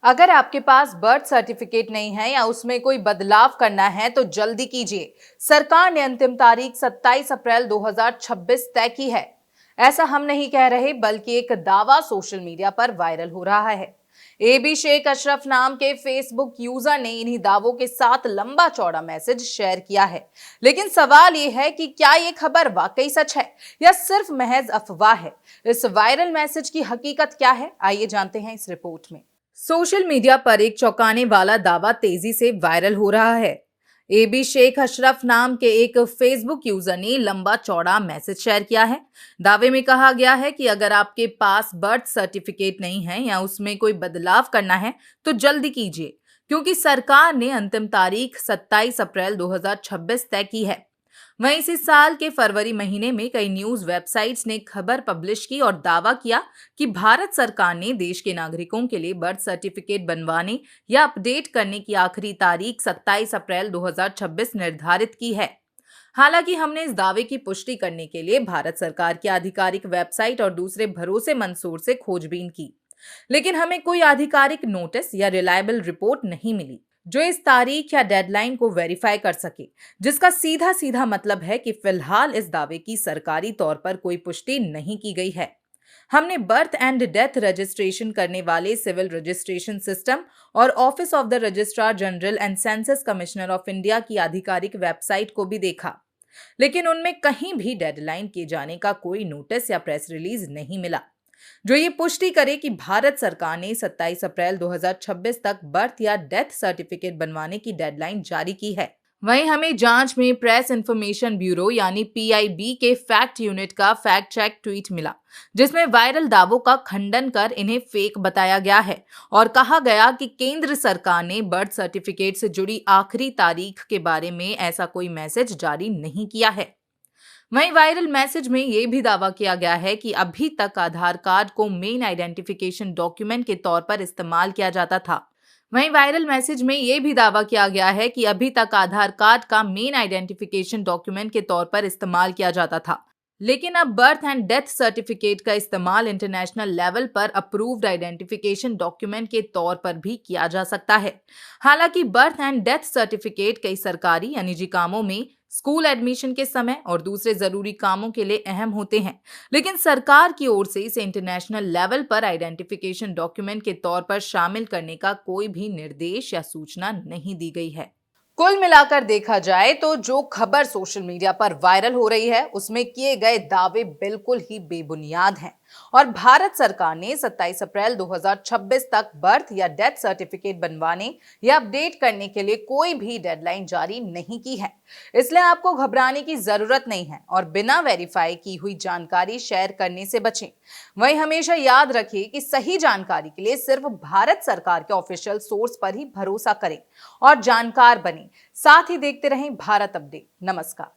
अगर आपके पास birth certificate नहीं है या उसमें कोई बदलाव करना है तो जल्दी कीजिए। सरकार ने अंतिम तारीख 27 अप्रैल 2026 तय की है। ऐसा हम नहीं कह रहे, बल्कि एक दावा सोशल मीडिया पर वायरल हो रहा है। एबी शेख अशरफ नाम के फेसबुक यूजर ने इन्हीं दावों के साथ लंबा चौड़ा मैसेज शेयर किया है। लेकिन सवाल यह है कि क्या ये खबर वाकई सच है या सिर्फ महज अफवाह है। इस वायरल मैसेज की हकीकत क्या है, आइए जानते हैं इस रिपोर्ट में। सोशल मीडिया पर एक चौंकाने वाला दावा तेजी से वायरल हो रहा है। एबी शेख अशरफ नाम के एक फेसबुक यूजर ने लंबा चौड़ा मैसेज शेयर किया है। दावे में कहा गया है कि अगर आपके पास बर्थ सर्टिफिकेट नहीं है या उसमें कोई बदलाव करना है तो जल्दी कीजिए, क्योंकि सरकार ने अंतिम तारीख 27 अप्रैल 2026 तय की है। वहीं इसी साल के फरवरी महीने में कई न्यूज वेबसाइट्स ने खबर पब्लिश की और दावा किया कि भारत सरकार ने देश के नागरिकों के लिए बर्थ सर्टिफिकेट बनवाने या अपडेट करने की आखिरी तारीख 27 अप्रैल 2026 निर्धारित की है। हालांकि हमने इस दावे की पुष्टि करने के लिए भारत सरकार की आधिकारिक वेबसाइट और दूसरे भरोसेमंद सोर्स से खोजबीन की, लेकिन हमें कोई आधिकारिक नोटिस या रिलायबल रिपोर्ट नहीं मिली जो इस तारीख या डेडलाइन को वेरीफाई कर सके, जिसका सीधा सीधा मतलब है कि फिलहाल इस दावे की सरकारी तौर पर कोई पुष्टि नहीं की गई है। हमने बर्थ एंड डेथ रजिस्ट्रेशन करने वाले सिविल रजिस्ट्रेशन सिस्टम और office of the registrar general and census commissioner of India की आधिकारिक वेबसाइट को भी देखा, लेकिन उनमें कहीं भी डेडलाइन किए जाने का कोई नोटिस या प्रेस रिलीज नहीं मिला जो ये पुष्टि करे कि भारत सरकार ने 27 अप्रैल 2026 तक बर्थ या डेथ सर्टिफिकेट बनवाने की डेडलाइन जारी की है। वहीं हमें जांच में प्रेस इंफॉर्मेशन ब्यूरो यानी पीआईबी के फैक्ट यूनिट का फैक्ट चेक ट्वीट मिला, जिसमें वायरल दावों का खंडन कर इन्हें फेक बताया गया है और कहा गया कि केंद्र सरकार ने बर्थ सर्टिफिकेट से जुड़ी आखिरी तारीख के बारे में ऐसा कोई मैसेज जारी नहीं किया है। वहीं वायरल मैसेज में यह भी दावा किया गया है कि अभी तक आधार कार्ड को मेन आइडेंटिफिकेशन डॉक्यूमेंट के तौर पर इस्तेमाल किया जाता था। वहीं वायरल मैसेज में यह भी दावा किया गया है कि अभी तक आधार कार्ड का मेन आइडेंटिफिकेशन डॉक्यूमेंट के तौर पर इस्तेमाल किया जाता था, लेकिन अब बर्थ एंड डेथ सर्टिफिकेट का इस्तेमाल इंटरनेशनल लेवल पर अप्रूव्ड आइडेंटिफिकेशन डॉक्यूमेंट के तौर पर भी किया जा सकता है। हालांकि बर्थ एंड डेथ सर्टिफिकेट कई सरकारी या निजी कामों में, स्कूल एडमिशन के समय और दूसरे जरूरी कामों के लिए अहम होते हैं, लेकिन सरकार की ओर से इसे इंटरनेशनल लेवल पर आइडेंटिफिकेशन डॉक्यूमेंट के तौर पर शामिल करने का कोई भी निर्देश या सूचना नहीं दी गई है। कुल मिलाकर देखा जाए तो जो खबर सोशल मीडिया पर वायरल हो रही है उसमें किए गए दावे बिल्कुल ही बेबुनियाद हैं और भारत सरकार ने 27 अप्रैल 2026 तक बर्थ या डेथ सर्टिफिकेट बनवाने या अपडेट करने के लिए कोई भी डेडलाइन जारी नहीं की है। इसलिए आपको घबराने की जरूरत नहीं है और बिना वेरीफाई की हुई जानकारी शेयर करने से बचें। वहीं हमेशा याद रखिए कि सही जानकारी के लिए सिर्फ भारत सरकार के ऑफिशियल सोर्स पर ही भरोसा करें और जानकार बनें। साथ ही देखते रहें भारत अपडेट। नमस्कार।